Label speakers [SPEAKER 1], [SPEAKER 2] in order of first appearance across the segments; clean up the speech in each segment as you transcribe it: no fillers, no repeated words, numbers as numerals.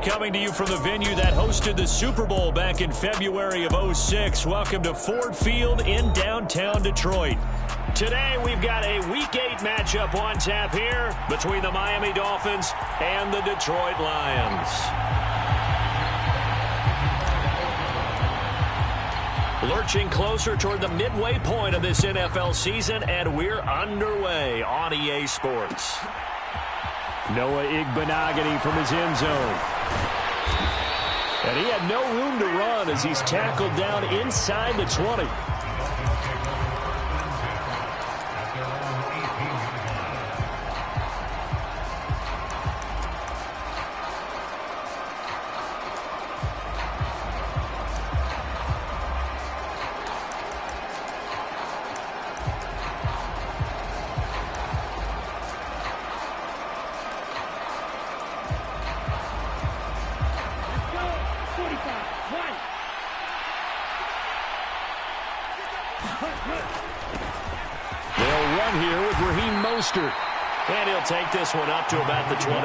[SPEAKER 1] coming to you from the venue that hosted the Super Bowl back in February of '06. Welcome to Ford Field in downtown Detroit. Today we've got a Week 8 matchup on tap here between the Miami Dolphins and the Detroit Lions. Lurching closer toward the midway point of this NFL season, and we're underway on EA Sports. Noah Igbenogany from his end zone. And he had no room to run as he's tackled down inside the 20. They'll run here with Raheem Mostert. And he'll take this one up to about the 23.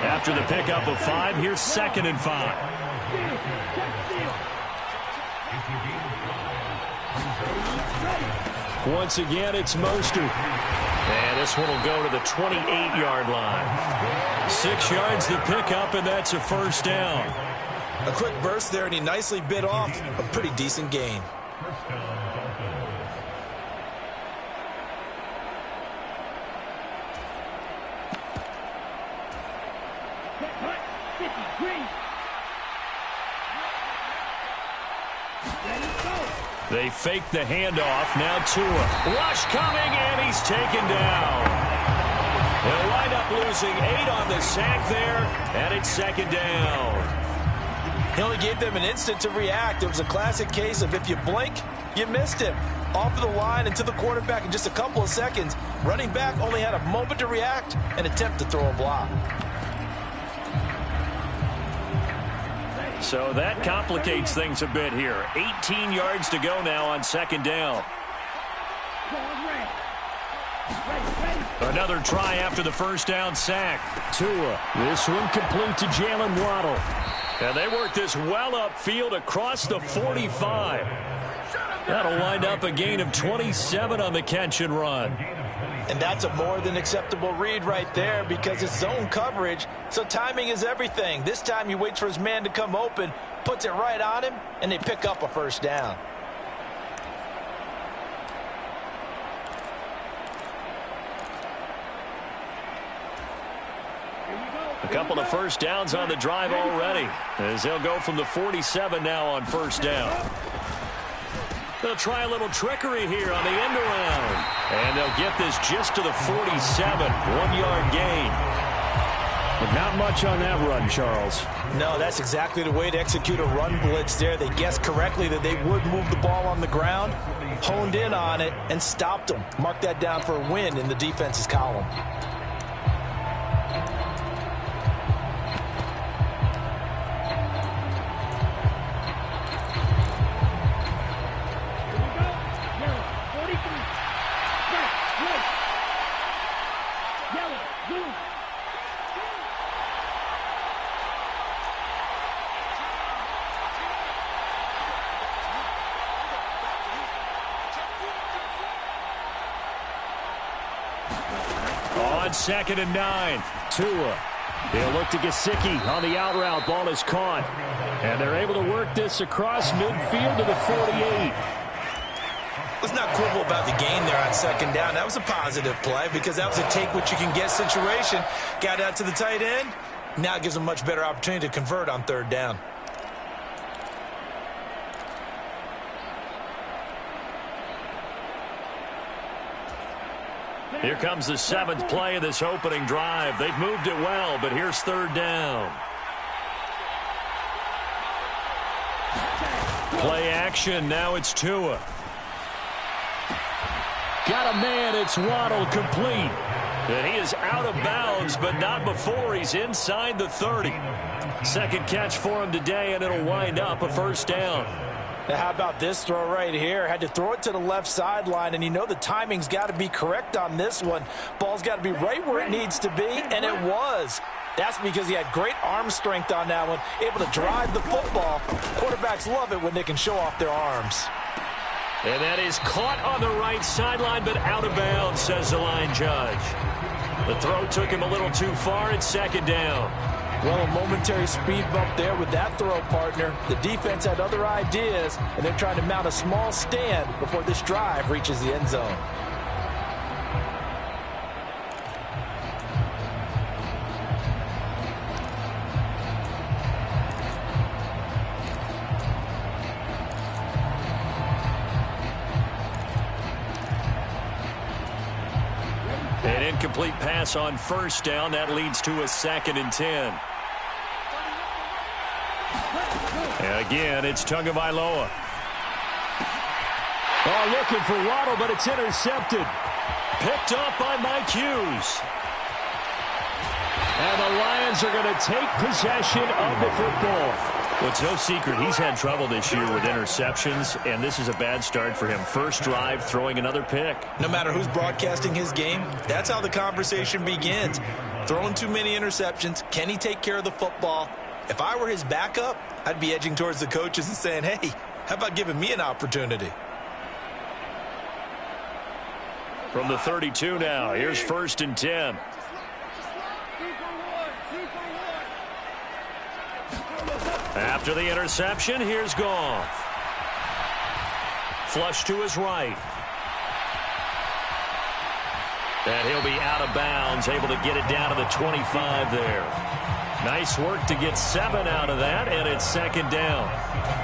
[SPEAKER 1] After the pickup of 5, here's 2nd and 5. Once again, it's Mostert. And this one will go to the 28-yard line. 6 yards the pickup, and that's a first down.
[SPEAKER 2] A quick burst there, and he nicely bit off a pretty decent gain.
[SPEAKER 1] They fake the handoff. Now Tua. Rush coming, and he's taken down. They'll wind up losing 8 on the sack there, and it's 2nd down.
[SPEAKER 2] He only gave them an instant to react. It was a classic case of if you blink, you missed him. Off of the line and to the quarterback in just a couple of seconds. Running back only had a moment to react and attempt to throw a block.
[SPEAKER 1] So that complicates things a bit here. 18 yards to go now on 2nd down. Another try after the first down sack. Tua. This one complete to Jalen Waddle. And they work this well upfield across the 45. That'll wind up a gain of 27 on the catch and run.
[SPEAKER 2] And that's a more than acceptable read right there because it's zone coverage, so timing is everything. This time he waits for his man to come open, puts it right on him, and they pick up a first down.
[SPEAKER 1] A couple of first downs on the drive already, as they'll go from the 47 now on first down. They'll try a little trickery here on the end around. And they'll get this just to the 47. 1-yard gain. But not much on that run, Charles.
[SPEAKER 2] No, that's exactly the way to execute a run blitz there. They guessed correctly that they would move the ball on the ground, honed in on it, and stopped them. Mark that down for a win in the defense's column.
[SPEAKER 1] On 2nd and 9, Tua. They'll look to Gesicki on the out route. Ball is caught. And they're able to work this across midfield to the 48.
[SPEAKER 2] Let's not quibble about the gain there on 2nd down. That was a positive play because that was a take-what-you-can-get situation. Got out to the tight end. Now it gives them a much better opportunity to convert on 3rd down.
[SPEAKER 1] Here comes the 7th play of this opening drive. They've moved it well, but here's 3rd down. Play action. Now it's Tua. Got a man. It's Waddle, complete. And he is out of bounds, but not before he's inside the 30. 2nd catch for him today, and it'll wind up a first down.
[SPEAKER 2] Now, how about this throw right here? Had to throw it to the left sideline, and you know the timing's got to be correct on this one. Ball's got to be right where it needs to be, and it was. That's because he had great arm strength on that one, able to drive the football. Quarterbacks love it when they can show off their arms.
[SPEAKER 1] And that is caught on the right sideline, but out of bounds, says the line judge. The throw took him a little too far. It's second down.
[SPEAKER 2] Well, a momentary speed bump there with that throw, partner. The defense had other ideas, and they're trying to mount a small stand before this drive reaches the end zone.
[SPEAKER 1] An incomplete pass on first down. That leads to a 2nd and 10. And again, it's Tagovailoa. Oh, looking for Waddle, but it's intercepted. Picked up by Mike Hughes. And the Lions are going to take possession of the football. Well, it's no secret he's had trouble this year with interceptions, and this is a bad start for him. First drive, throwing another pick.
[SPEAKER 2] No matter who's broadcasting his game, that's how the conversation begins. Throwing too many interceptions. Can he take care of the football? If I were his backup, I'd be edging towards the coaches and saying, hey, how about giving me an opportunity?
[SPEAKER 1] From the 32 now, here's 1st and 10. After the interception, here's Goff. Flush to his right. And he'll be out of bounds, able to get it down to the 25 there. Nice work to get 7 out of that, and it's 2nd down.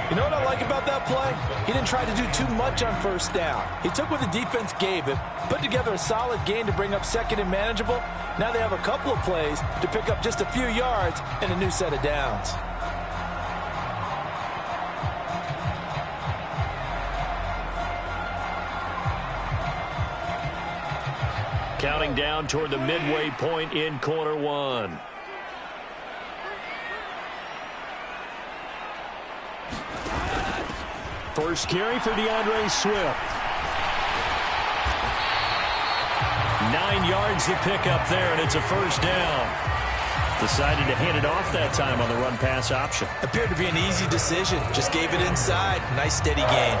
[SPEAKER 2] You know what I like about that play? He didn't try to do too much on first down. He took what the defense gave him, put together a solid gain to bring up 2nd and manageable. Now they have a couple of plays to pick up just a few yards and a new set of downs.
[SPEAKER 1] Counting down toward the midway point in quarter one. First carry for DeAndre Swift. 9 yards to pick up there, and it's a first down. Decided to hand it off that time on the run-pass option.
[SPEAKER 2] Appeared to be an easy decision. Just gave it inside. Nice steady gain.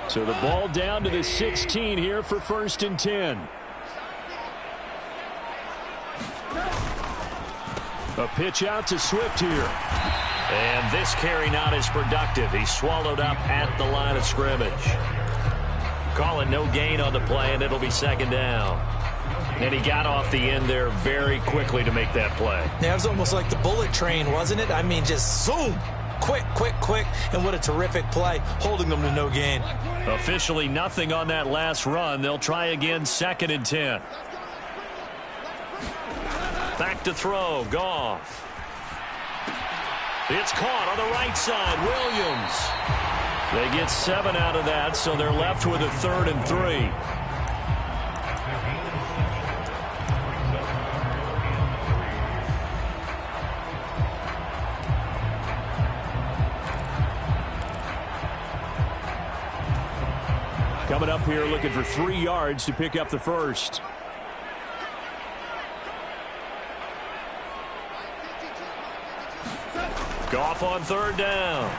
[SPEAKER 1] So the ball down to the 16 here for 1st and 10. A pitch out to Swift here. And this carry not as productive. He's swallowed up at the line of scrimmage. Call it no gain on the play, and it'll be 2nd down. And he got off the end there very quickly to make that play.
[SPEAKER 2] Yeah, it was almost like the bullet train, wasn't it? I mean, just zoom. Quick, quick, quick, and what a terrific play, holding them to no gain.
[SPEAKER 1] Officially nothing on that last run. They'll try again, 2nd and 10. Back to throw, Goff. It's caught on the right side, Williams. They get 7 out of that, so they're left with a 3rd and 3. Coming up here looking for 3 yards to pick up the first. Goff on 3rd down.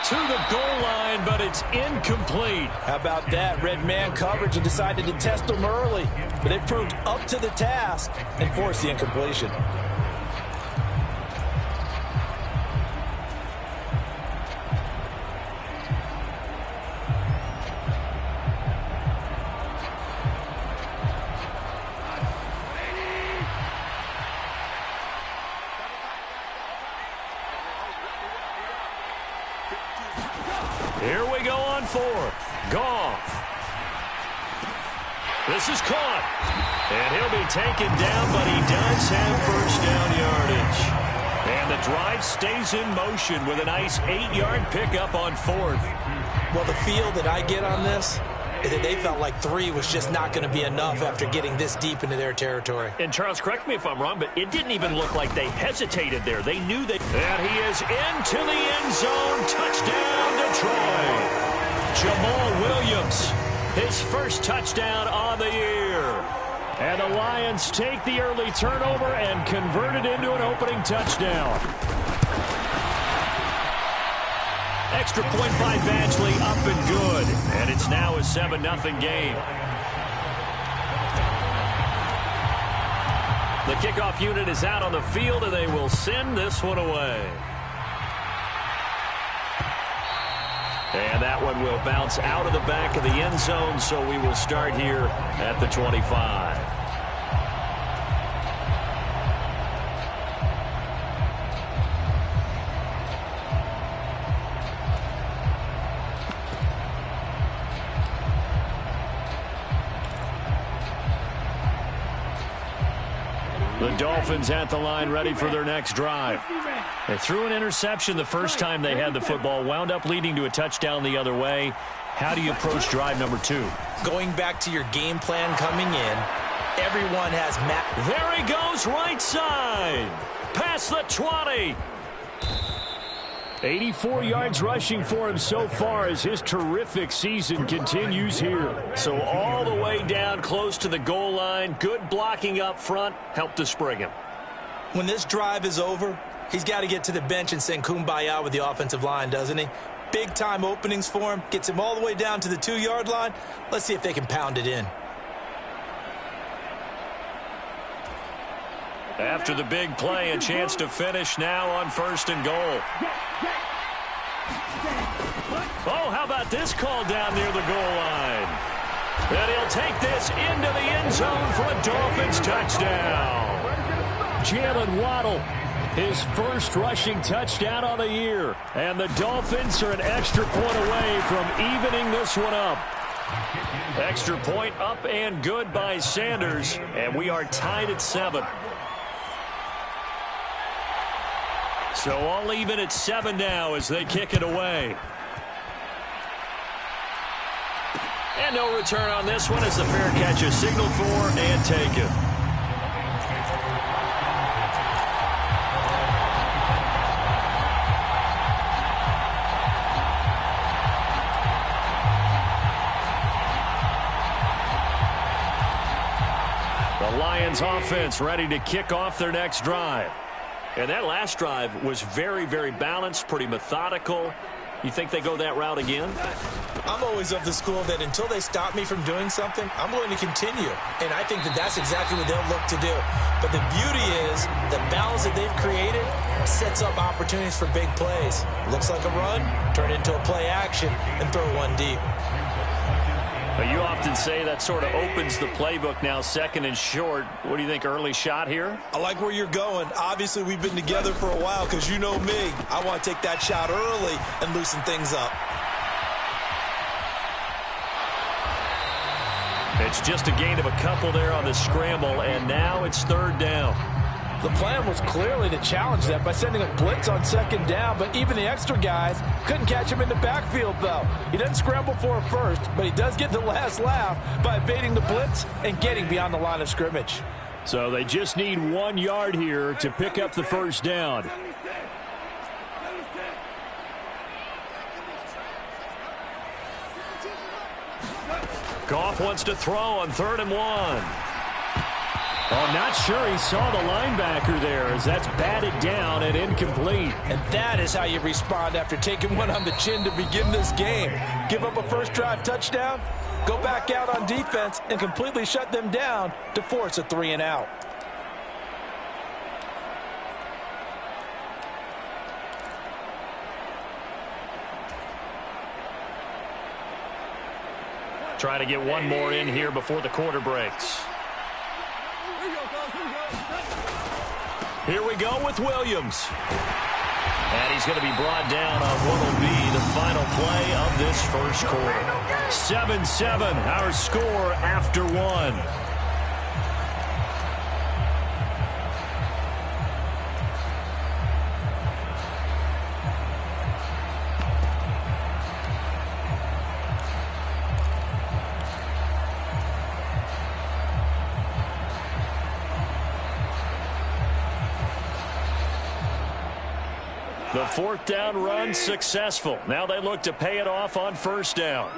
[SPEAKER 1] To the goal line, but it's incomplete.
[SPEAKER 2] How about that? Red man coverage and decided to test them early. But it proved up to the task and forced the incompletion.
[SPEAKER 1] Here we go on 4th. Goff. This is caught. And he'll be taken down, but he does have first down yardage. And the drive stays in motion with a nice 8-yard pickup on 4th.
[SPEAKER 2] Well, the feel that I get on this, is that they felt like 3 was just not going to be enough after getting this deep into their territory.
[SPEAKER 1] And Charles, correct me if I'm wrong, but it didn't even look like they hesitated there. They knew that. And he is into the end zone. Touchdown, Detroit. Jamal Williams, his first touchdown on the year. And the Lions take the early turnover and convert it into an opening touchdown. Extra point by Badgley, up and good. And it's now a 7-0 game. The kickoff unit is out on the field, and they will send this one away. And that one will bounce out of the back of the end zone, so we will start here at the 25. The Dolphins at the line, ready for their next drive. They threw an interception the first time they had the football, wound up leading to a touchdown the other way. How do you approach drive number 2?
[SPEAKER 2] Going back to your game plan coming in, everyone has
[SPEAKER 1] There he goes, right side. Past the 20. 84 yards rushing for him so far as his terrific season continues here. So all the way down close to the goal line. Good blocking up front. Helped to spring him.
[SPEAKER 2] When this drive is over, he's got to get to the bench and sing kumbaya with the offensive line, doesn't he? Big-time openings for him. Gets him all the way down to the 2-yard line. Let's see if they can pound it in.
[SPEAKER 1] After the big play, a chance to finish now on 1st and goal. Oh, how about this call down near the goal line? And he'll take this into the end zone for a Dolphins touchdown. Jalen Waddle, his first rushing touchdown on the year. And the Dolphins are an extra point away from evening this one up. Extra point up and good by Sanders. And we are tied at 7. So all even at 7 now as they kick it away. And no return on this one as the fair catch is signaled for and taken. The Lions offense ready to kick off their next drive. And that last drive was very, very balanced, pretty methodical. You think they go that route again?
[SPEAKER 2] I'm always of the school that until they stop me from doing something, I'm going to continue. And I think that that's exactly what they'll look to do. But the beauty is the balance that they've created sets up opportunities for big plays. Looks like a run, turn it into a play action, and throw one deep.
[SPEAKER 1] But you often say that sort of opens the playbook now, 2nd and short. What do you think, early shot here?
[SPEAKER 2] I like where you're going. Obviously, we've been together for a while because you know me. I want to take that shot early and loosen things up.
[SPEAKER 1] It's just a gain of a couple there on the scramble, and now it's 3rd down.
[SPEAKER 3] The plan was clearly to challenge them by sending a blitz on 2nd down, but even the extra guys couldn't catch him in the backfield, though. He doesn't scramble for it first, but he does get the last laugh by evading the blitz and getting beyond the line of scrimmage.
[SPEAKER 1] So they just need 1 yard here to pick up the 1st down. Goff wants to throw on 3rd and 1. Oh, not sure he saw the linebacker there as that's batted down and incomplete.
[SPEAKER 3] And that is how you respond after taking one on the chin to begin this game. Give up a first drive touchdown, go back out on defense, and completely shut them down to force a 3 and out.
[SPEAKER 1] Try to get one more in here before the quarter breaks. Here we go with Williams. And he's going to be brought down on what will be the final play of this first quarter. 7-7, our score after 1. The fourth down run successful. Now they look to pay it off on first down.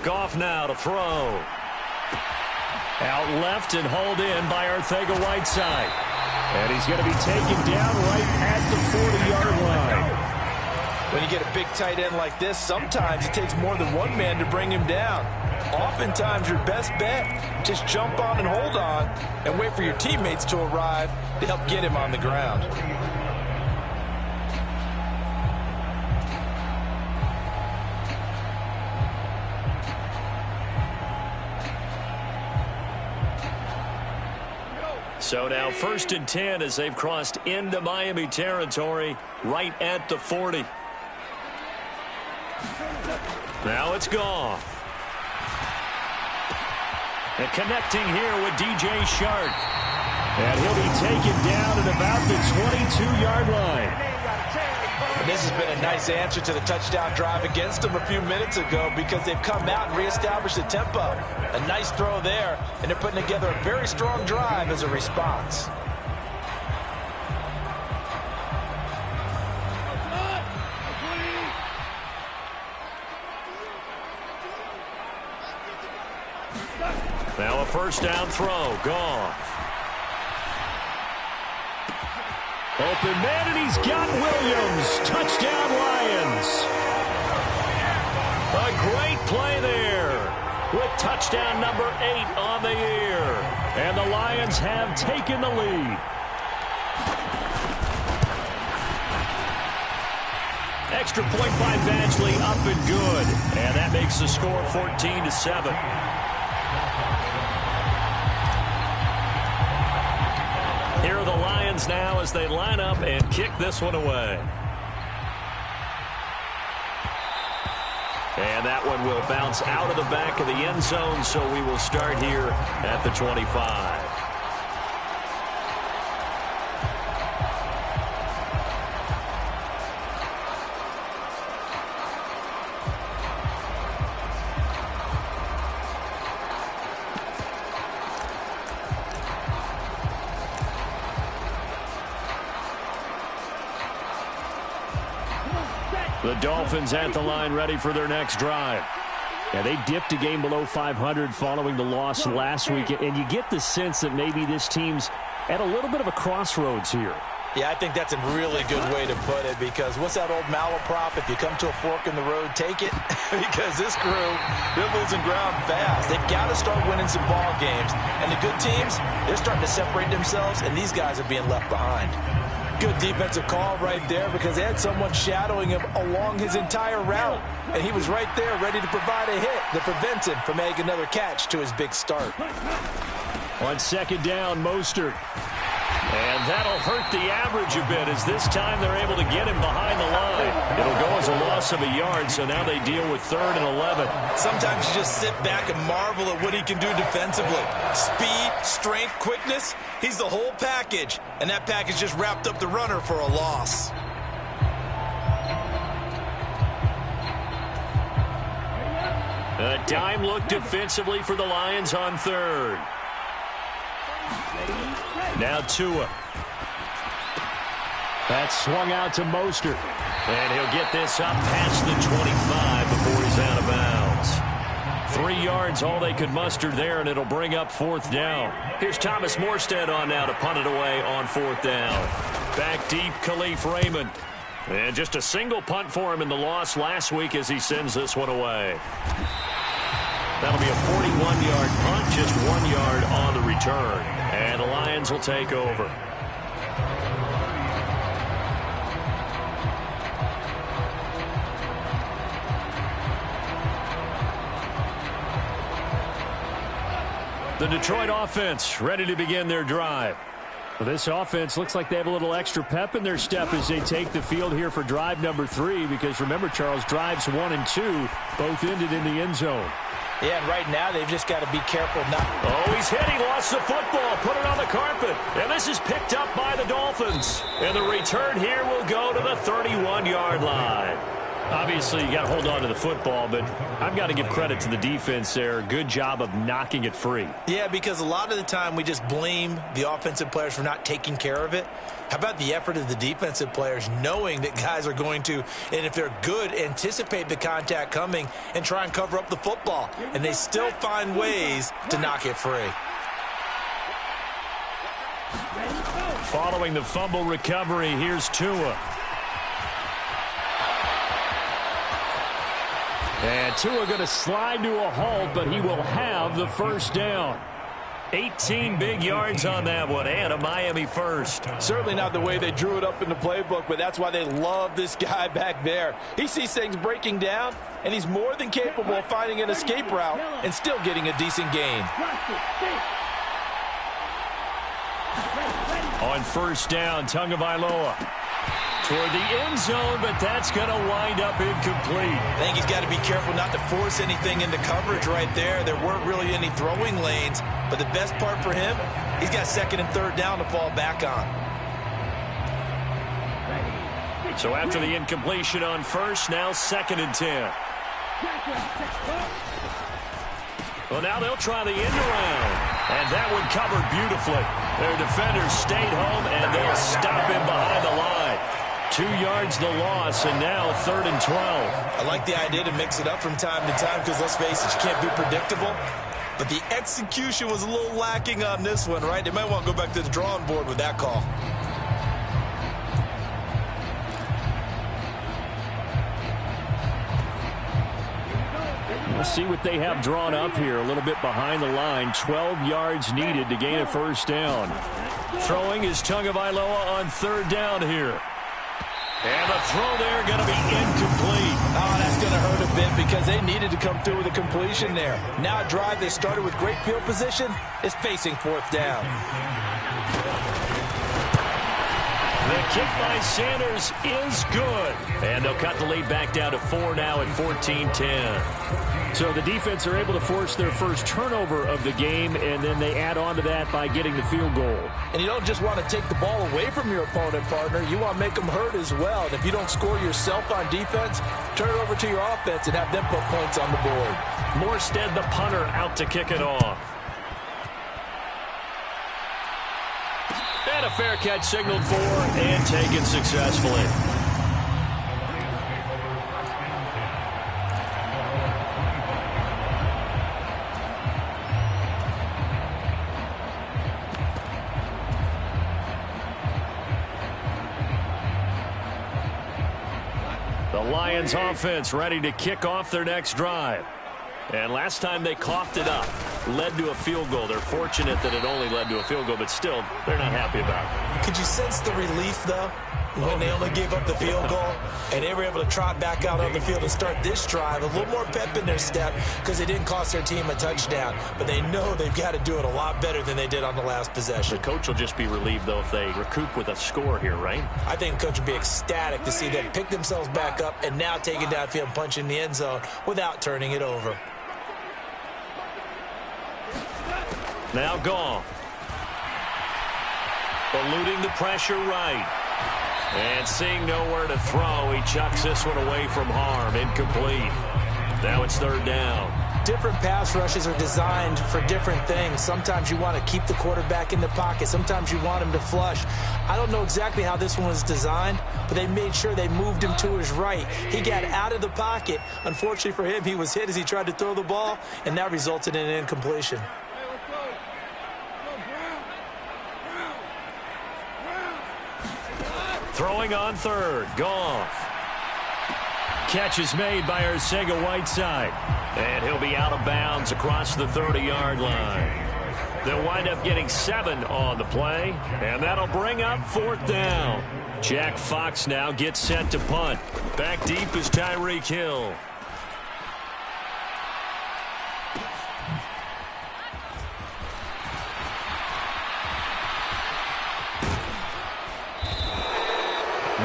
[SPEAKER 1] Goff now to throw. Out left and hauled in by Arcega-Whiteside. And he's going to be taken down right at the 40-yard line.
[SPEAKER 3] When you get a big tight end like this, sometimes it takes more than one man to bring him down. Oftentimes, your best bet, just jump on and hold on and wait for your teammates to arrive to help get him on the ground.
[SPEAKER 1] So now 1st and 10 as they've crossed into Miami territory right at the 40. Now it's Goff. And connecting here with DJ Shark. And he'll be taken down at about the 22-yard line.
[SPEAKER 3] And this has been a nice answer to the touchdown drive against them a few minutes ago because they've come out and reestablished the tempo. A nice throw there, and they're putting together a very strong drive as a response.
[SPEAKER 1] Now a first down throw. Goff. Open man, and he's got Williams. Touchdown, Lions. A great play there with touchdown number 8 on the year. And the Lions have taken the lead. Extra point by Badgley, up and good. And that makes the score 14-7. Here are the Lions now as they line up and kick this one away. And that one will bounce out of the back of the end zone, so we will start here at the 25. The Dolphins at the line ready for their next drive. Yeah, they dipped a game below 500 following the loss last week, and you get the sense that maybe this team's at a little bit of a crossroads here.
[SPEAKER 3] Yeah, I think that's a really good way to put it because what's that old malaprop? If you come to a fork in the road, take it. Because this crew, they're losing ground fast. They've got to start winning some ball games. And the good teams, they're starting to separate themselves, and these guys are being left behind. Good defensive call right there because they had someone shadowing him along his entire route. And he was right there ready to provide a hit to prevent him from making another catch to his big start.
[SPEAKER 1] On second down, Mostert. And that'll hurt the average a bit as this time they're able to get him behind the line. It'll go as a loss of a yard, so now they deal with 3rd and 11.
[SPEAKER 2] Sometimes you just sit back and marvel at what he can do defensively. Speed, strength, quickness, he's the whole package. And that package just wrapped up the runner for a loss.
[SPEAKER 1] A dime look defensively for the Lions on 3rd. Now Tua. That's swung out to Mostert. And he'll get this up past the 25 before he's out of bounds. 3 yards, all they could muster there, and it'll bring up 4th down. Here's Thomas Morstead on now to punt it away on 4th down. Back deep, Khalif Raymond. And just a single punt for him in the loss last week as he sends this one away. That'll be a 41-yard punt, just 1 yard on the return. And the Lions will take over. The Detroit offense ready to begin their drive. Well, this offense looks like they have a little extra pep in their step as they take the field here for drive number 3. Because remember, Charles, drives 1 and 2 both ended in the end zone.
[SPEAKER 3] Yeah, and right now they've just got to be careful not.
[SPEAKER 1] Oh, he's hit. He lost the football. Put it on the carpet. And this is picked up by the Dolphins. And the return here will go to the 31-yard line. Obviously, you got to hold on to the football, but I've got to give credit to the defense there. Good job of knocking it free.
[SPEAKER 2] Yeah, because a lot of the time we just blame the offensive players for not taking care of it. How about the effort of the defensive players knowing that guys are going to, and if they're good, anticipate the contact coming and try and cover up the football. And they still find ways to knock it free.
[SPEAKER 1] Following the fumble recovery, here's Tua. And Tua going to slide to a halt, but he will have the first down. 18 big yards on that one, and a Miami first.
[SPEAKER 3] Certainly not the way they drew it up in the playbook, but that's why they love this guy back there. He sees things breaking down, and he's more than capable of finding an escape route and still getting a decent gain.
[SPEAKER 1] On first down, Tagovailoa toward the end zone, but that's going to wind up incomplete.
[SPEAKER 2] I think he's got to be careful not to force anything into coverage right there. There weren't really any throwing lanes, but the best part for him, he's got second and third down to fall back on.
[SPEAKER 1] So after the incompletion on first, now 2nd and 10. Well, now they'll try the end around, and that one covered beautifully. Their defenders stayed home, and they'll stop him behind the line. 2 yards the loss, and now 3rd and 12.
[SPEAKER 2] I like the idea to mix it up from time to time because, let's face it, you can't be predictable. But the execution was a little lacking on this one, right? They might want to go back to the drawing board with that call.
[SPEAKER 1] We'll see what they have drawn up here. A little bit behind the line. 12 yards needed to gain a first down. Throwing is Tagovailoa on 3rd down here. And the throw there going to be incomplete.
[SPEAKER 3] Oh, that's going to hurt a bit because they needed to come through with a completion there. Now a drive that started with great field position is facing 4th down.
[SPEAKER 1] The kick by Sanders is good. And they'll cut the lead back down to 4 now at 14-10. So the defense are able to force their first turnover of the game, and then they add on to that by getting the field goal.
[SPEAKER 3] And you don't just want to take the ball away from your opponent, partner. You want to make them hurt as well. And if you don't score yourself on defense, turn it over to your offense and have them put points on the board.
[SPEAKER 1] Morstead, the punter, out to kick it off. And a fair catch signaled for and taken successfully. The Lions offense ready to kick off their next drive. And last time they coughed it up, led to a field goal. They're fortunate that it only led to a field goal, but still, they're not happy about it.
[SPEAKER 2] Could you sense the relief, though, when they only gave up the field goal and they were able to trot back out on the field and start this drive? A little more pep in their step because it didn't cost their team a touchdown. But they know they've got to do it a lot better than they did on the last possession.
[SPEAKER 1] The coach will just be relieved, though, if they recoup with a score here, right?
[SPEAKER 2] I think the coach will be ecstatic to see them pick themselves back up and now take it downfield and punch in the end zone without turning it over.
[SPEAKER 1] Now Goff. Eluding the pressure right. And seeing nowhere to throw, he chucks this one away from harm. Incomplete. Now it's 3rd down.
[SPEAKER 2] Different pass rushes are designed for different things. Sometimes you want to keep the quarterback in the pocket. Sometimes you want him to flush. I don't know exactly how this one was designed, but they made sure they moved him to his right. He got out of the pocket. Unfortunately for him, he was hit as he tried to throw the ball, and that resulted in an incompletion.
[SPEAKER 1] Throwing on 3rd, Goff. Catch is made by Arcega-Whiteside. And he'll be out of bounds across the 30-yard line. They'll wind up getting 7 on the play, and that'll bring up 4th down. Jack Fox now gets set to punt. Back deep is Tyreek Hill.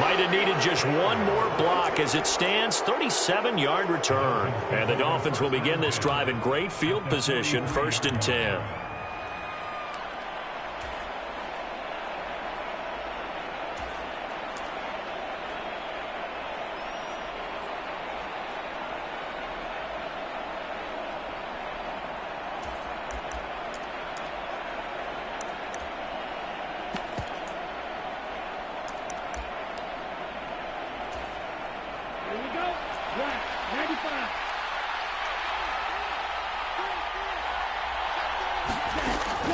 [SPEAKER 1] Might have needed just one more block. As it stands, 37-yard return. And the Dolphins will begin this drive in great field position, 1st and 10.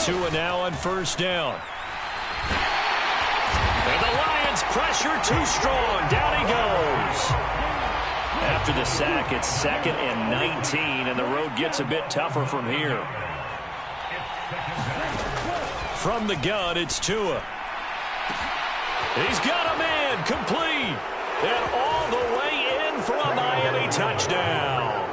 [SPEAKER 1] Tua now on first down. And the Lions pressure too strong. Down he goes. After the sack, it's 2nd and 19, and the road gets a bit tougher from here. From the gun, it's Tua. He's got a man complete. And all the way in for a Miami touchdown.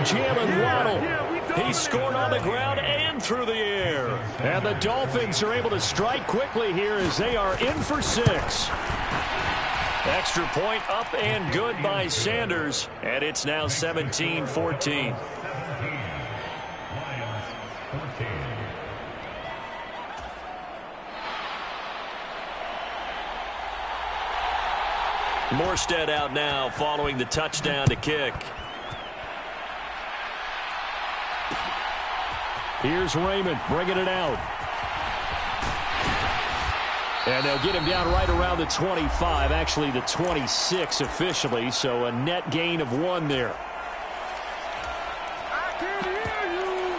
[SPEAKER 1] Jalen Waddle. He scored on the ground and through the air. And the Dolphins are able to strike quickly here as they are in for 6. Extra point up and good by Sanders. And it's now 17-14. Morstead out now following the touchdown to kick. Here's Raymond bringing it out. And they'll get him down right around the 25, actually the 26 officially, so a net gain of 1 there.
[SPEAKER 4] I can hear you.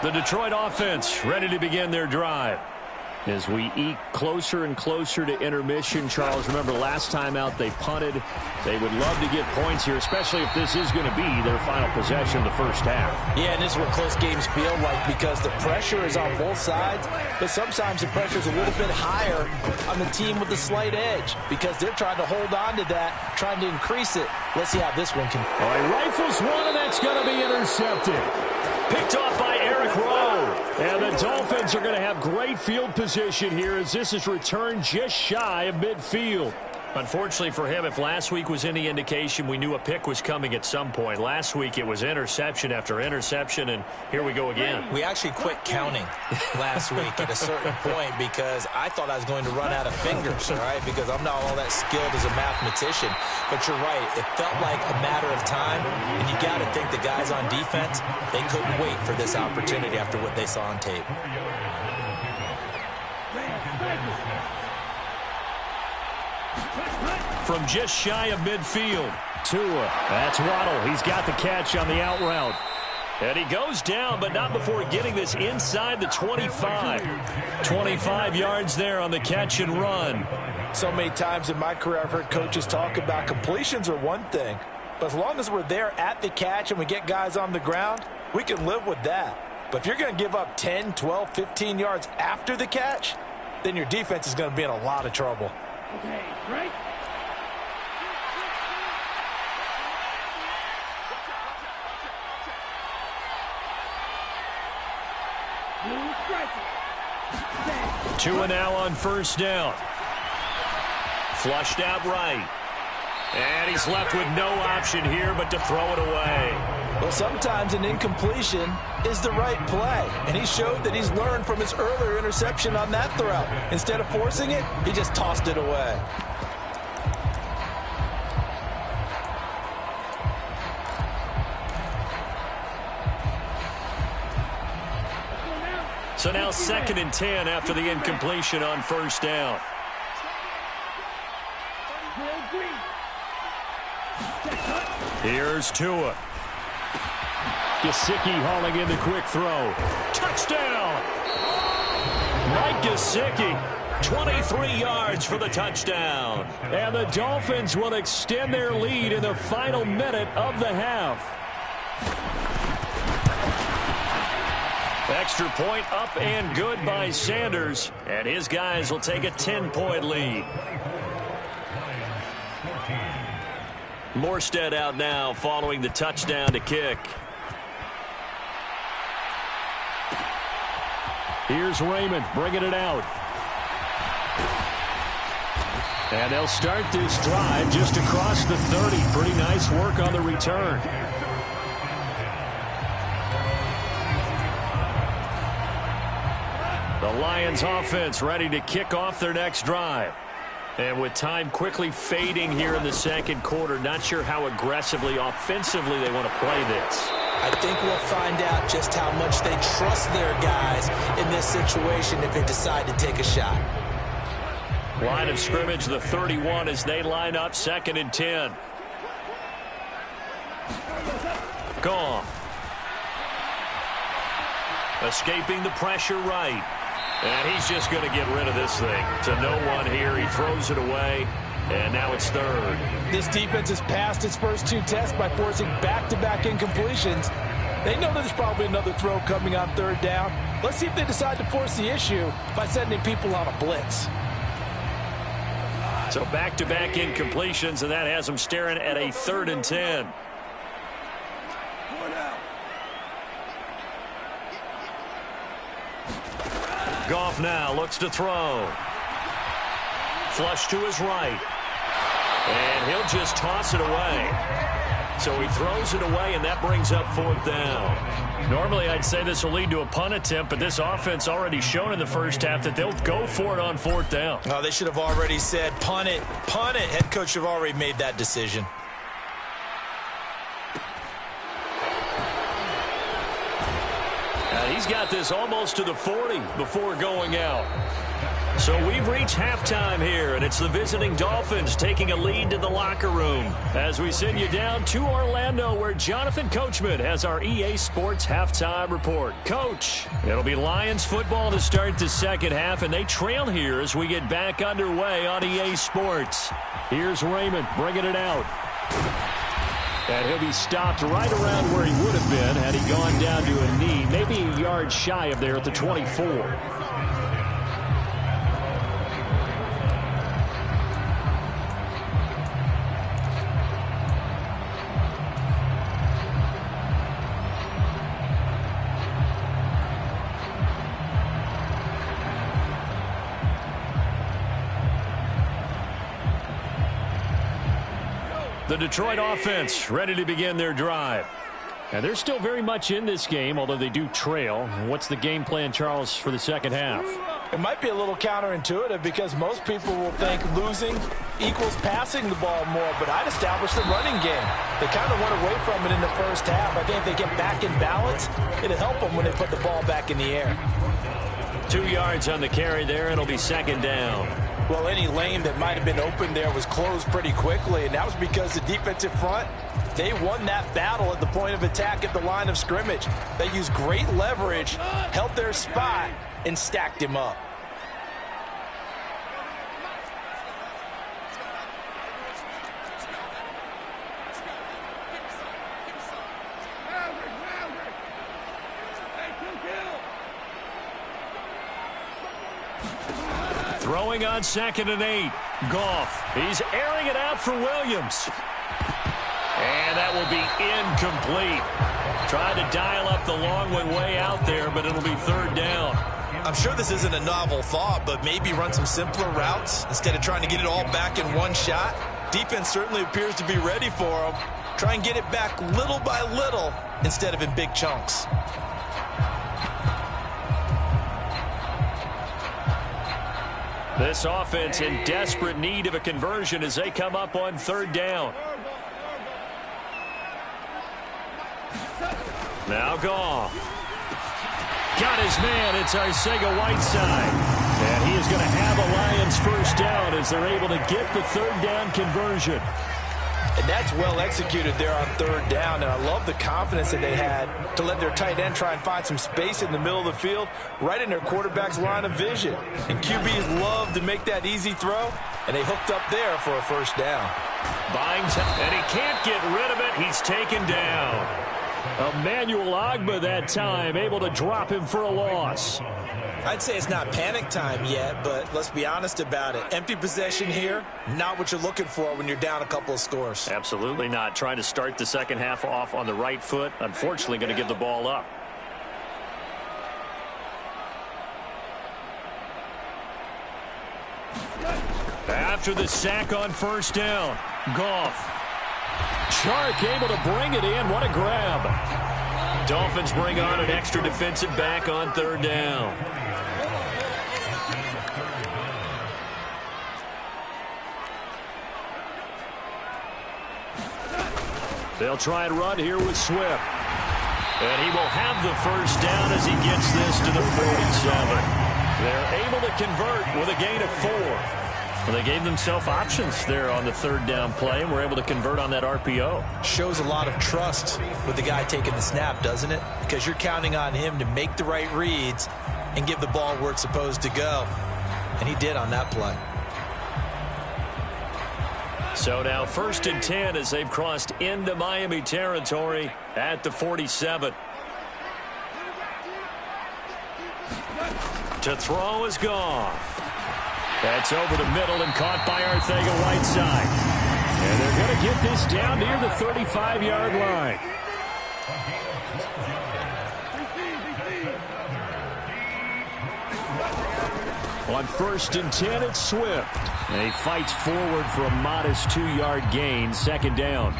[SPEAKER 1] The Detroit offense ready to begin their drive. As we eke closer and closer to intermission, Charles, remember last time out they punted. They would love to get points here, especially if this is going to be their final possession of the first half.
[SPEAKER 3] Yeah, and this is what close games feel like because the pressure is on both sides, but sometimes the pressure is a little bit higher on the team with the slight edge because they're trying to hold on to that, trying to increase it. Let's see how this one can.
[SPEAKER 1] All right, rifles one, and that's going to be intercepted. Picked off by Eric Rowe. And the Dolphins are going to have great field position here as this is returned just shy of midfield. Unfortunately for him, if last week was any indication, we knew a pick was coming at some point. Last week it was interception after interception, and here we go again.
[SPEAKER 2] We actually quit counting last week at a certain point because I thought I was going to run out of fingers, all right, because I'm not all that skilled as a mathematician. But you're right. It felt like a matter of time, and you got to think the guys on defense, they couldn't wait for this opportunity after what they saw on tape.
[SPEAKER 1] From just shy of midfield, Tua. That's Waddle. He's got the catch on the out route. And he goes down, but not before getting this inside the 25. 25 yards there on the catch and run.
[SPEAKER 3] So many times in my career I've heard coaches talk about completions are one thing, but as long as we're there at the catch and we get guys on the ground, we can live with that. But if you're going to give up 10, 12, 15 yards after the catch, then your defense is going to be in a lot of trouble.
[SPEAKER 4] Okay, right?
[SPEAKER 1] Tua now on first down. Flushed out right. And he's left with no option here but to throw it away.
[SPEAKER 3] Well, sometimes an incompletion is the right play. And he showed that he's learned from his earlier interception on that throw. Instead of forcing it, he just tossed it away.
[SPEAKER 1] So now 2nd and 10 after the incompletion on first down. Here's Tua. Gesicki hauling in the quick throw. Touchdown! Mike Gesicki, 23 yards for the touchdown. And the Dolphins will extend their lead in the final minute of the half. Extra point up and good by Sanders. And his guys will take a 10-point lead. Morstead out now following the touchdown to kick. Here's Raymond bringing it out. And they'll start this drive just across the 30. Pretty nice work on the return. The Lions offense ready to kick off their next drive. And with time quickly fading here in the second quarter, not sure how aggressively, offensively they want to play this.
[SPEAKER 2] I think we'll find out just how much they trust their guys in this situation if they decide to take a shot.
[SPEAKER 1] Line of scrimmage, the 31 as they line up, 2nd and 10. Goff. Escaping the pressure right. And he's just going to get rid of this thing. To no one here. He throws it away. And now it's 3rd.
[SPEAKER 3] This defense has passed its first 2 tests by forcing back-to-back incompletions. They know there's probably another throw coming on 3rd down. Let's see if they decide to force the issue by sending people on a blitz.
[SPEAKER 1] So back-to-back incompletions, and that has them staring at a 3rd and 10. Goff now looks to throw. Flush to his right. And he'll just toss it away. So he throws it away, and that brings up 4th down. Normally, I'd say this will lead to a punt attempt, but this offense already shown in the first half that they'll go for it on 4th down.
[SPEAKER 2] Oh, they should have already said, punt it, punt it. Head coach should have already made that decision.
[SPEAKER 1] He's got this almost to the 40 before going out. So we've reached halftime here, and it's the visiting Dolphins taking a lead to the locker room as we send you down to Orlando, where Jonathan Coachman has our EA Sports halftime report. Coach, it'll be Lions football to start the second half, and they trail here as we get back underway on EA Sports. Here's Raymond bringing it out. And he'll be stopped right around where he would have been had he gone down to a knee, maybe a yard shy of there at the 24. The Detroit offense ready to begin their drive. And they're still very much in this game, although they do trail. What's the game plan, Charles, for the second half?
[SPEAKER 3] It might be a little counterintuitive because most people will think losing equals passing the ball more, but I'd establish the running game. They kind of went away from it in the first half. I think if they get back in balance, it'll help them when they put the ball back in the air.
[SPEAKER 1] 2 yards on the carry there. It'll be 2nd down.
[SPEAKER 3] Well, any lane that might have been open there was closed pretty quickly, and that was because the defensive front, they won that battle at the point of attack at the line of scrimmage. They used great leverage, held their spot, and stacked him up.
[SPEAKER 1] Throwing on 2nd and 8. Goff. He's airing it out for Williams. And that will be incomplete. Tried to dial up the long one way out there, but it'll be 3rd down.
[SPEAKER 2] I'm sure this isn't a novel thought, but maybe run some simpler routes instead of trying to get it all back in one shot. Defense certainly appears to be ready for them. Try and get it back little by little instead of in big chunks.
[SPEAKER 1] This offense in desperate need of a conversion as they come up on 3rd down. Now Goff. Got his man. It's Arcega-Whiteside. And he is going to have a Lions 1st down as they're able to get the 3rd down conversion.
[SPEAKER 3] And that's well executed there on 3rd down, and I love the confidence that they had to let their tight end try and find some space in the middle of the field, right in their quarterback's line of vision. And QBs love to make that easy throw, and they hooked up there for a 1st down.
[SPEAKER 1] Buying time, and he can't get rid of it. He's taken down. Emmanuel Ogbah that time, able to drop him for a loss.
[SPEAKER 2] I'd say it's not panic time yet, but let's be honest about it. Empty possession here, not what you're looking for when you're down a couple of scores.
[SPEAKER 1] Absolutely not. Trying to start the second half off on the right foot. Unfortunately, going to give the ball up. After the sack on 1st down, Goff. Chark able to bring it in. What a grab. Dolphins bring on an extra defensive back on 3rd down. They'll try and run here with Swift. And he will have the first down as he gets this to the 47. They're able to convert with a gain of 4. Well, they gave themselves options there on the third down play and were able to convert on that RPO.
[SPEAKER 2] Shows a lot of trust with the guy taking the snap, doesn't it? Because you're counting on him to make the right reads and give the ball where it's supposed to go. And he did on that play.
[SPEAKER 1] So now 1st and 10 as they've crossed into Miami territory at the 47. To throw is Goff. That's over the middle and caught by Arcega-Whiteside. And they're going to get this down near the 35-yard line. On 1st and 10, it's Swift. And he fights forward for a modest 2-yard gain, 2nd down.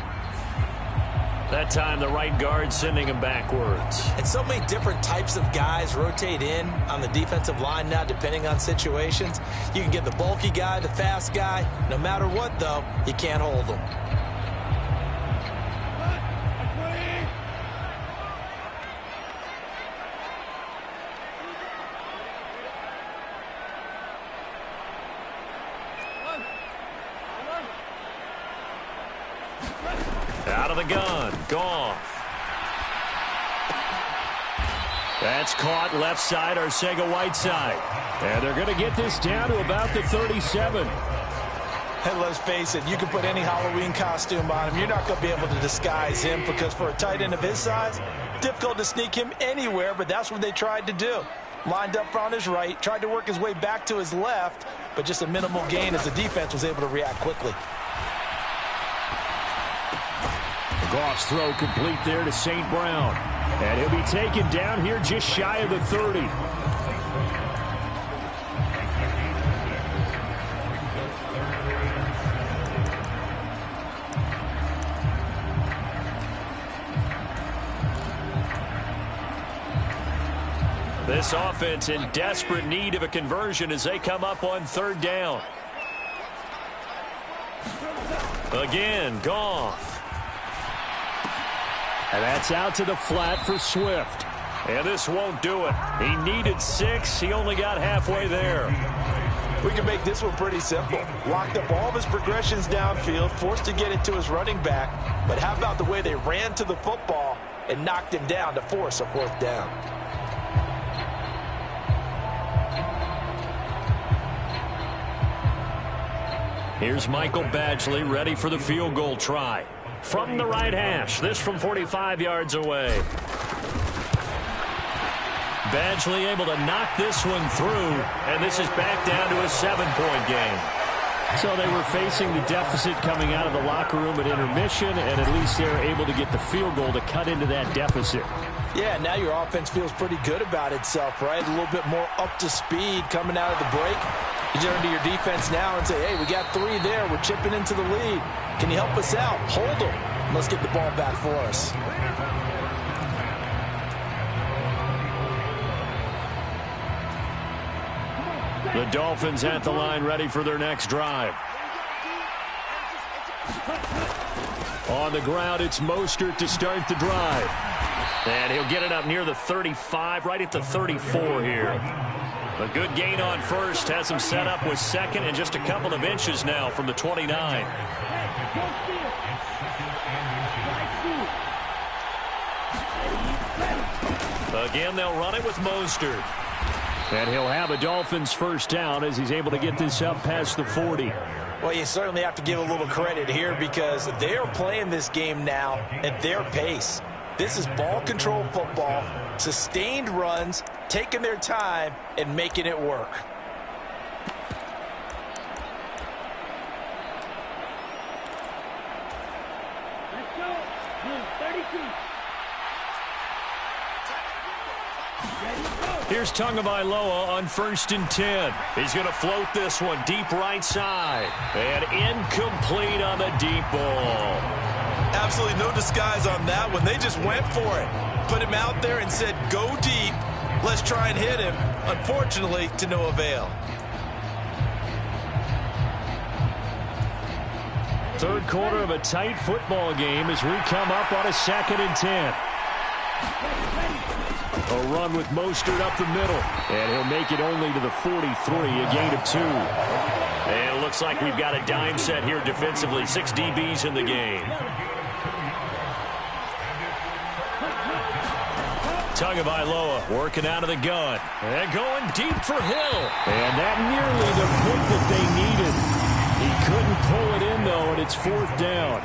[SPEAKER 1] That time the right guard sending him backwards.
[SPEAKER 2] And so many different types of guys rotate in on the defensive line now depending on situations. You can get the bulky guy, the fast guy. No matter what, though, you can't hold them.
[SPEAKER 1] Out of the gun, Goff. That's caught left side, Arcega-Whiteside. And they're going to get this down to about the 37.
[SPEAKER 3] And let's face it, you can put any Halloween costume on him. You're not going to be able to disguise him because for a tight end of his size, difficult to sneak him anywhere, but that's what they tried to do. Lined up on his right, tried to work his way back to his left, but just a minimal gain as the defense was able to react quickly.
[SPEAKER 1] Goff's throw complete there to St. Brown. And he'll be taken down here just shy of the 30. This offense in desperate need of a conversion as they come up on 3rd down. Again, Goff. And that's out to the flat for Swift. And this won't do it. He needed 6. He only got halfway there.
[SPEAKER 3] We can make this one pretty simple. Locked up all of his progressions downfield, forced to get it to his running back. But how about the way they ran to the football and knocked him down to force a 4th down?
[SPEAKER 1] Here's Michael Badgley ready for the field goal try. From the right hash, this from 45 yards away. Badgley able to knock this one through, and this is back down to a 7-point game. So they were facing the deficit coming out of the locker room at intermission, and at least they're able to get the field goal to cut into that deficit.
[SPEAKER 3] Yeah, now your offense feels pretty good about itself, right? A little bit more up to speed coming out of the break. You turn to your defense now and say, hey, we got 3 there. We're chipping into the lead. Can you help us out? Hold them. Let's get the ball back for us.
[SPEAKER 1] The Dolphins at the line ready for their next drive. On the ground, it's Mostert to start the drive. And he'll get it up near the 35, right at the 34 here. A good gain on 1st, has him set up with 2nd and just a couple of inches now from the 29. Again, they'll run it with Mostert. And he'll have a Dolphins 1st down as he's able to get this up past the 40.
[SPEAKER 3] Well, you certainly have to give a little credit here because they are playing this game now at their pace. This is ball control football, sustained runs, taking their time and making it work.
[SPEAKER 4] Let's go. 32.
[SPEAKER 1] Here's Tagovailoa on 1st and 10. He's going to float this one deep right side. And incomplete on the deep ball.
[SPEAKER 2] Absolutely no disguise on that one. They just went for it. Put him out there and said, go deep. Let's try and hit him. Unfortunately, to no avail.
[SPEAKER 1] Third quarter of a tight football game as we come up on a 2nd and 10. A run with Mostert up the middle. And he'll make it only to the 43, a gain of 2. And it looks like we've got a dime set here defensively. 6 DBs in the game. Tagovailoa working out of the gun. And going deep for Hill. And that nearly the pick that they needed. He couldn't pull it in, though, and it's 4th down.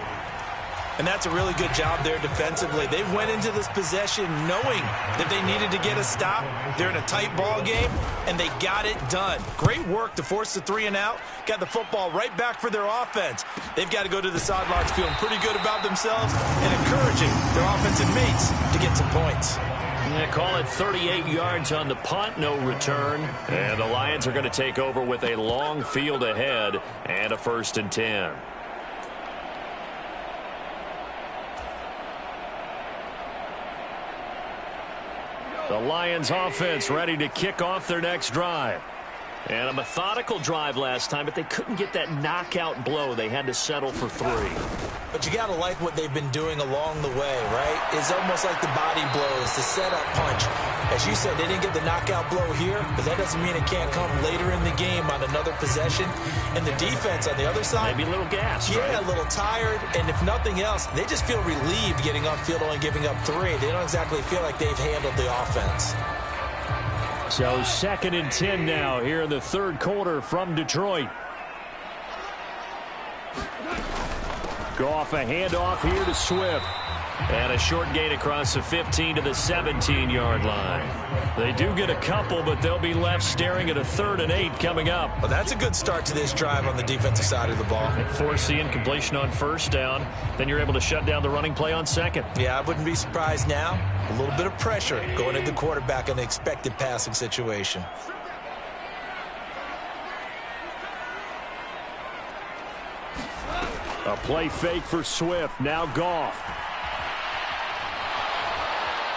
[SPEAKER 2] And that's a really good job there defensively. They went into this possession knowing that they needed to get a stop. They're in a tight ball game, and they got it done. Great work to force the 3 and out. Got the football right back for their offense. They've got to go to the sidelines feeling pretty good about themselves and encouraging their offensive mates to get some points.
[SPEAKER 1] Yeah, call it 38 yards on the punt, no return. And the Lions are going to take over with a long field ahead and a 1st and 10. The Lions offense ready to kick off their next drive. And a methodical drive last time, but they couldn't get that knockout blow. They had to settle for 3.
[SPEAKER 2] But you got to like what they've been doing along the way, right? It's almost like the body blows, the setup punch. As you said, they didn't get the knockout blow here, but that doesn't mean it can't come later in the game on another possession. And the defense on the other side,
[SPEAKER 1] maybe a little gassed,
[SPEAKER 2] yeah,
[SPEAKER 1] right?
[SPEAKER 2] A little tired. And if nothing else, they just feel relieved getting upfield only giving up 3. They don't exactly feel like they've handled the offense.
[SPEAKER 1] So 2nd and 10 now here in the 3rd quarter from Detroit. Goff a handoff here to Swift. And a short gain across the 15 to the 17-yard line. They do get a couple, but they'll be left staring at a 3rd and 8 coming up.
[SPEAKER 2] Well, that's a good start to this drive on the defensive side of the ball.
[SPEAKER 1] Force the incompletion on 1st down. Then you're able to shut down the running play on 2nd.
[SPEAKER 2] Yeah, I wouldn't be surprised now. A little bit of pressure going at the quarterback in the expected passing situation.
[SPEAKER 1] A play fake for Swift. Now Goff.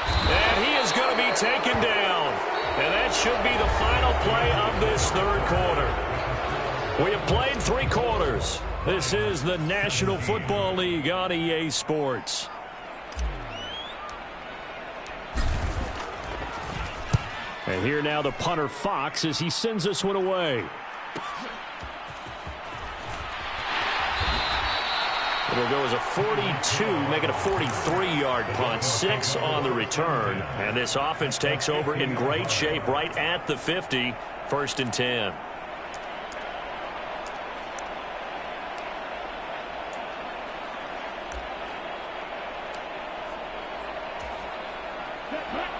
[SPEAKER 1] And he is going to be taken down. And that should be the final play of this 3rd quarter. We have played 3 quarters. This is the National Football League on EA Sports. And here now the punter Fox as he sends this one away. It'll go as a 42, make it a 43-yard punt, 6 on the return. And this offense takes over in great shape right at the 50, 1st and 10.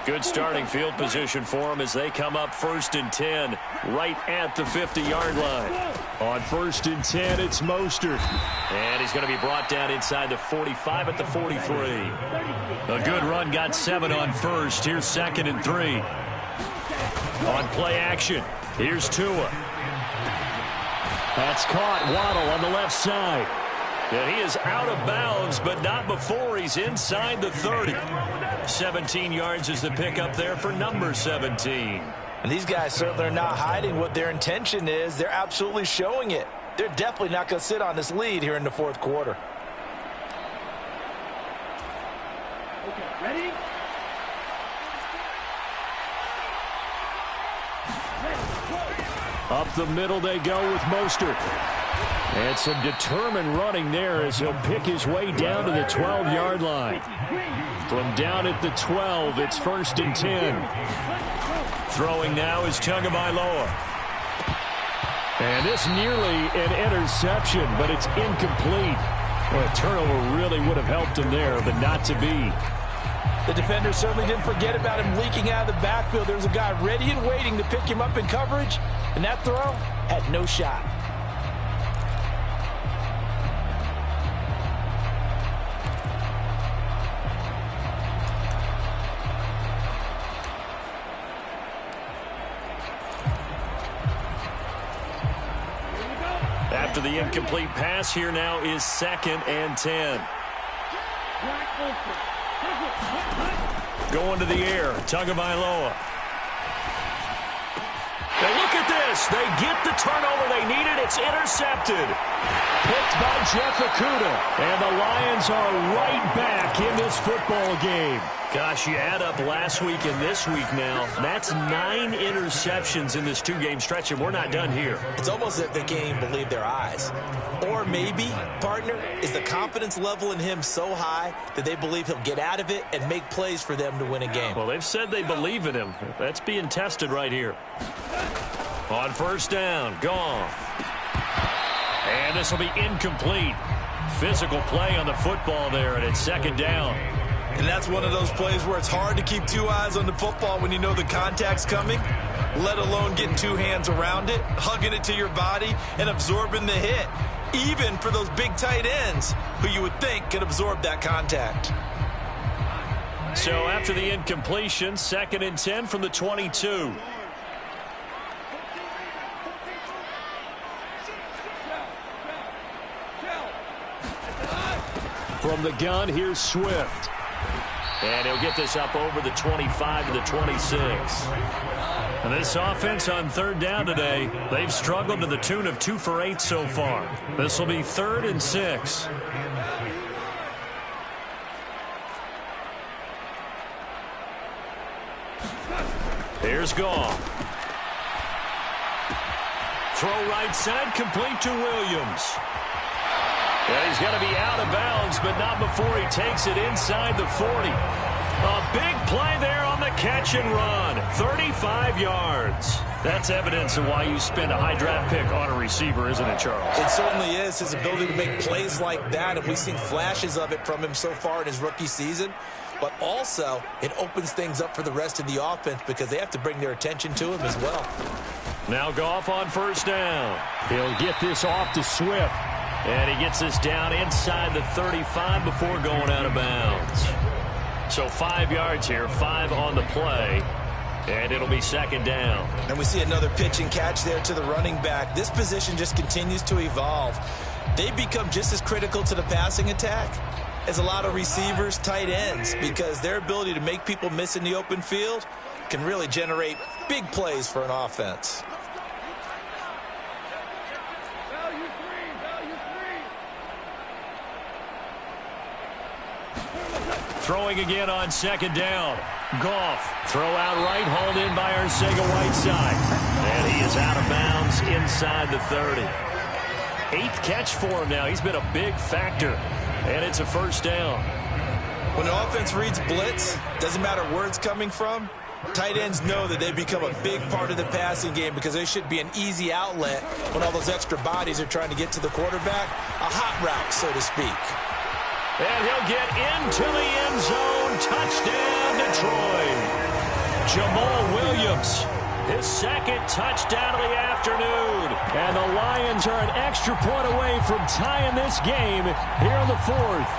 [SPEAKER 1] Good starting field position for them as they come up 1st and 10 right at the 50-yard line. On 1st and 10, it's Mostert. And he's going to be brought down inside the 45 at the 43. A good run, got 7 on 1st. Here's 2nd and 3. On play action, here's Tua. That's caught. Waddle on the left side. And he is out of bounds, but not before he's inside the 30. 17 yards is the pickup there for number 17.
[SPEAKER 3] And these guys certainly are not hiding what their intention is. They're absolutely showing it. They're definitely not going to sit on this lead here in the 4th quarter.
[SPEAKER 4] Okay, ready?
[SPEAKER 1] Up the middle they go with Mostert. And some determined running there as he'll pick his way down to the 12-yard line. From down at the 12, it's 1st and 10. Throwing now is Tagovailoa. And this nearly an interception, but it's incomplete. Well, a turnover really would have helped him there, but not to be.
[SPEAKER 3] The defender certainly didn't forget about him leaking out of the backfield. There was a guy ready and waiting to pick him up in coverage, and that throw had no shot.
[SPEAKER 1] After the incomplete pass, here now is 2nd and 10. Going to the air, Tagovailoa. And look at this. They get the turnover they needed. It's intercepted. Picked by Jeff Okudah. And the Lions are right back in this football game. Gosh, you add up last week and this week now. That's 9 interceptions in this 2-game stretch, and we're not done here.
[SPEAKER 2] It's almost as if they can't even believe their eyes. Or maybe, partner, is the confidence level in him so high that they believe he'll get out of it and make plays for them to win a game.
[SPEAKER 1] Well, they've said they believe in him. That's being tested right here. On first down, Goff. And this will be incomplete. Physical play on the football there, and it's second down.
[SPEAKER 2] And that's one of those plays where it's hard to keep 2 eyes on the football when you know the contact's coming, let alone getting 2 hands around it, hugging it to your body, and absorbing the hit, even for those big tight ends who you would think could absorb that contact.
[SPEAKER 1] So after the incompletion, 2nd and 10 from the 22. From the gun, here's Swift. And he'll get this up over the 25 to the 26. And this offense on 3rd down today, they've struggled to the tune of 2 for 8 so far. This will be 3rd and 6. Here's Goff. Throw right side, complete to Williams. And he's going to be out of bounds, but not before he takes it inside the 40. A big play there on the catch and run. 35 yards. That's evidence of why you spend a high draft pick on a receiver, isn't it, Charles?
[SPEAKER 2] It certainly is. His ability to make plays like that, and we've seen flashes of it from him so far in his rookie season. But also, it opens things up for the rest of the offense because they have to bring their attention to him as well.
[SPEAKER 1] Now Goff on first down. He'll get this off to Swift. And he gets this down inside the 35 before going out of bounds. So 5 yards here, 5 on the play. And it'll be 2nd down.
[SPEAKER 2] And we see another pitch and catch there to the running back. This position just continues to evolve. They become just as critical to the passing attack as a lot of receivers, tight ends, because their ability to make people miss in the open field can really generate big plays for an offense.
[SPEAKER 1] Throwing again on 2nd down. Goff, throw out right, hauled in by Arcega-Whiteside. And he is out of bounds inside the 30. 8th catch for him now. He's been a big factor. And it's a first down.
[SPEAKER 2] When an offense reads blitz, doesn't matter where it's coming from, tight ends know that they become a big part of the passing game because they should be an easy outlet when all those extra bodies are trying to get to the quarterback. A hot route, so to speak.
[SPEAKER 1] And he'll get into the end zone. Touchdown, Detroit. Jamal Williams, his 2nd touchdown of the afternoon. And the Lions are an extra point away from tying this game here in the 4th.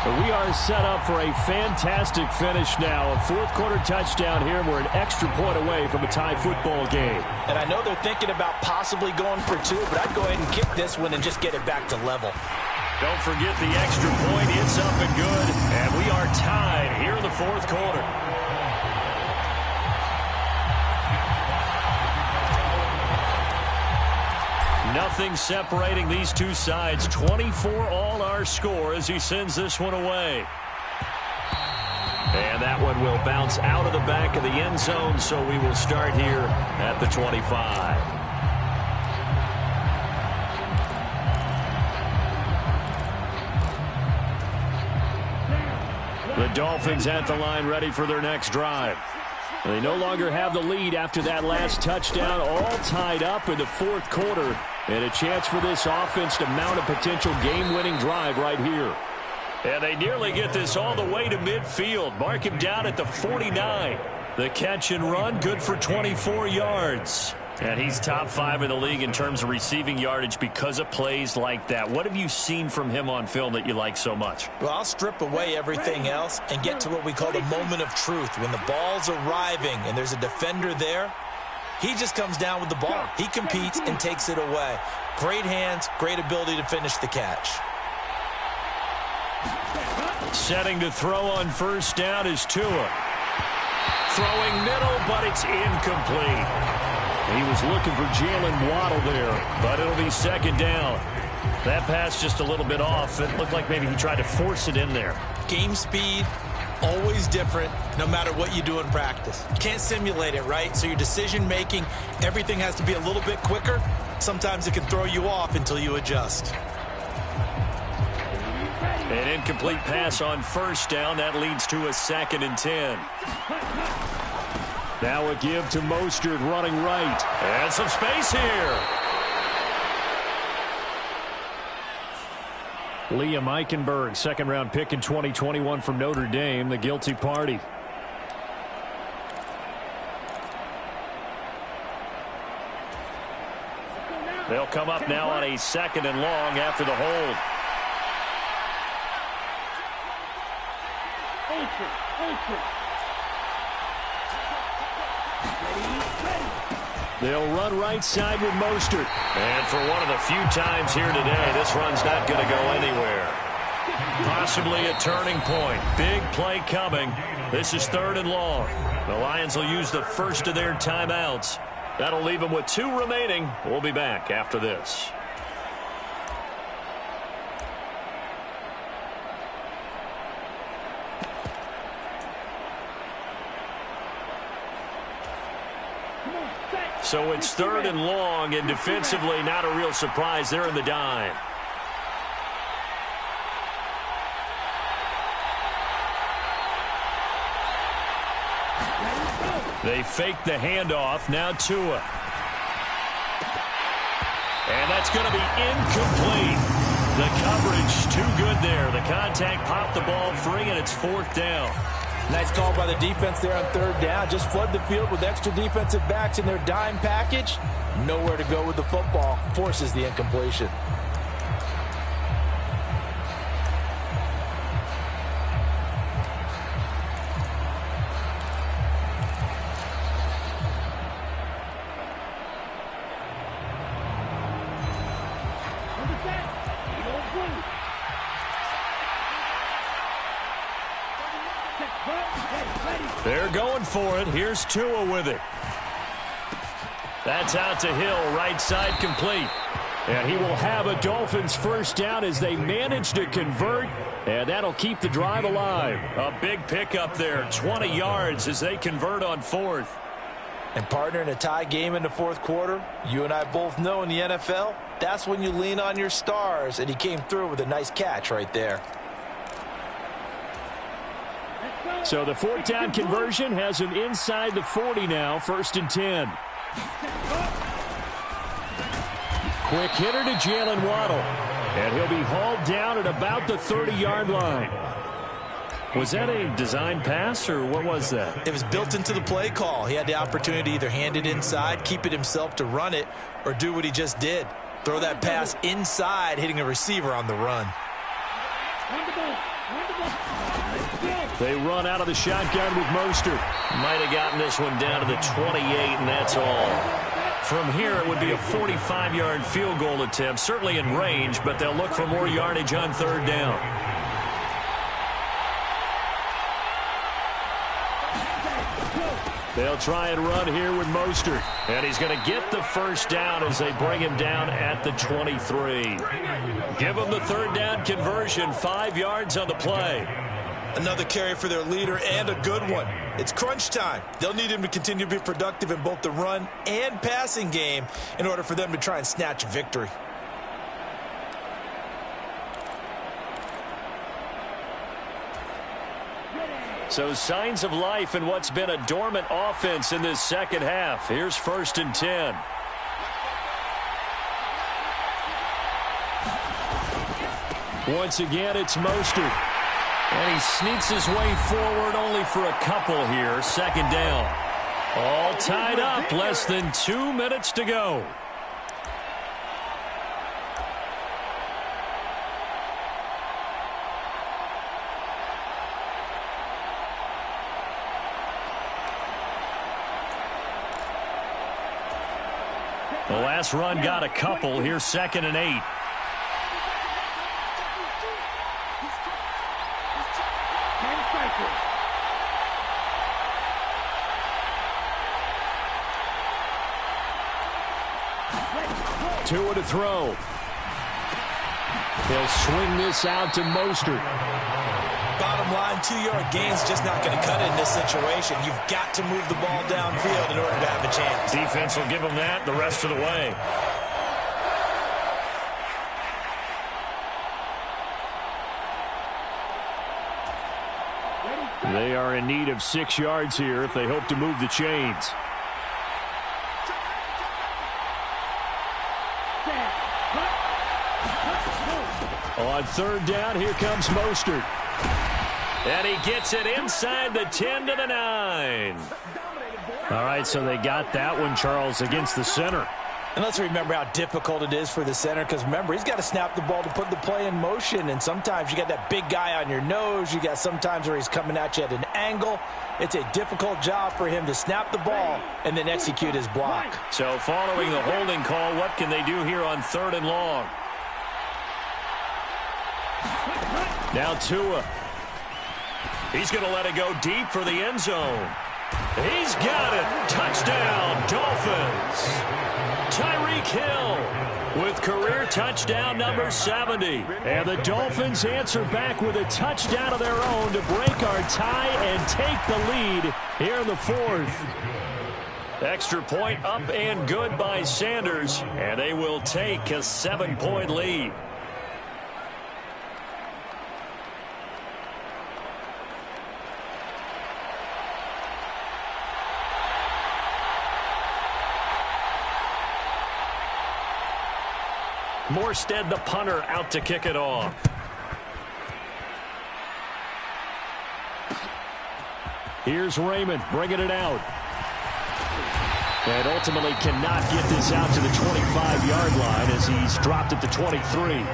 [SPEAKER 1] But we are set up for a fantastic finish now. A 4th quarter touchdown here. We're an extra point away from a tie football game.
[SPEAKER 3] And I know they're thinking about possibly going for 2, but I'd go ahead and kick this one and just get it back to level.
[SPEAKER 1] Don't forget the extra point. It's up and good. And we are tied here in the 4th quarter. Nothing separating these two sides. 24 all our score as he sends this one away. And that one will bounce out of the back of the end zone, so we will start here at the 25. The Dolphins at the line ready for their next drive. They no longer have the lead after that last touchdown, all tied up in the 4th quarter. And a chance for this offense to mount a potential game-winning drive right here. And they nearly get this all the way to midfield. Mark him down at the 49. The catch and run, good for 24 yards. And he's top 5 in the league in terms of receiving yardage because of plays like that. What have you seen from him on film that you like so much?
[SPEAKER 2] Well, I'll strip away everything else and get to what we call the moment of truth. When the ball's arriving and there's a defender there, he just comes down with the ball. He competes and takes it away. Great hands, great ability to finish the catch.
[SPEAKER 1] Setting to throw on first down is Tua. Throwing middle, but it's incomplete. He was looking for Jalen Waddle there, but it'll be second down. That pass just a little bit off. It looked like maybe he tried to force it in there.
[SPEAKER 2] Game speed, always different, no matter what you do in practice. Can't simulate it, right? So your decision-making, everything has to be a little bit quicker. Sometimes it can throw you off until you adjust.
[SPEAKER 1] An incomplete pass on first down. That leads to a 2nd and 10. Now a give to Mostert running right. And some space here. Liam Eichenberg, second-round pick in 2021 from Notre Dame, the guilty party. They'll come up now on a 2nd and long after the hold. They'll run right side with Mostert. And for one of the few times here today, this run's not going to go anywhere. Possibly a turning point. Big play coming. This is 3rd and long. The Lions will use the first of their timeouts. That'll leave them with 2 remaining. We'll be back after this. So it's 3rd and long, and defensively not a real surprise. They're in the dime. They fake the handoff. Now Tua. And that's going to be incomplete. The coverage too good there. The contact popped the ball free, and it's 4th down.
[SPEAKER 3] Nice call by the defense there on 3rd down. Just flood the field with extra defensive backs in their dime package. Nowhere to go with the football. Forces the incompletion.
[SPEAKER 1] They're going for it. Here's Tua with it. That's out to Hill, right side complete. And he will have a Dolphins first down as they manage to convert, and that'll keep the drive alive. A big pickup there, 20 yards as they convert on 4th.
[SPEAKER 3] And partner, in a tie game in the 4th quarter, you and I both know in the NFL, that's when you lean on your stars, and he came through with a nice catch right there.
[SPEAKER 1] So the 4th down conversion has him inside the 40 now, 1st and 10. Quick hitter to Jalen Waddle. And he'll be hauled down at about the 30-yard line. Was that a design pass, or what was that?
[SPEAKER 2] It was built into the play call. He had the opportunity to either hand it inside, keep it himself to run it, or do what he just did. Throw that pass inside, hitting a receiver on the run.
[SPEAKER 1] They run out of the shotgun with Mostert. Might have gotten this one down to the 28, and that's all. From here, it would be a 45-yard field goal attempt, certainly in range, but they'll look for more yardage on 3rd down. They'll try and run here with Mostert. And he's going to get the first down as they bring him down at the 23. Give him the 3rd down conversion, 5 yards on the play.
[SPEAKER 2] Another carry for their leader, and a good one. It's crunch time. They'll need him to continue to be productive in both the run and passing game in order for them to try and snatch a victory.
[SPEAKER 1] So signs of life in what's been a dormant offense in this second half. Here's 1st and 10. Once again, it's Mostert. And he sneaks his way forward only for a couple here. 2nd down. All tied up. Less than 2 minutes to go. The last run got a couple. Here's 2nd and 8. Tua to throw. He'll swing this out to Mostert.
[SPEAKER 2] Bottom line, 2-yard gain's just not going to cut it in this situation. You've got to move the ball downfield in order to have a chance.
[SPEAKER 1] Defense will give them that the rest of the way. They are in need of 6 yards here if they hope to move the chains. On 3rd down, here comes Mostert. And he gets it inside the 10 to the 9. All right, so they got that one, Charles, against the center.
[SPEAKER 3] And let's remember how difficult it is for the center, because remember, he's got to snap the ball to put the play in motion, and sometimes you got that big guy on your nose. You got sometimes where he's coming at you at an angle. It's a difficult job for him to snap the ball and then execute his block.
[SPEAKER 1] So following the holding call, what can they do here on 3rd and long? Now Tua. He's going to let it go deep for the end zone. He's got it. Touchdown, Dolphins. Tyreek Hill with career touchdown number 70. And the Dolphins answer back with a touchdown of their own to break our tie and take the lead here in the 4th. Extra point up and good by Sanders, and they will take a 7-point lead. Morstead, the punter, out to kick it off. Here's Raymond bringing it out. And ultimately cannot get this out to the 25-yard line as he's dropped at the 23.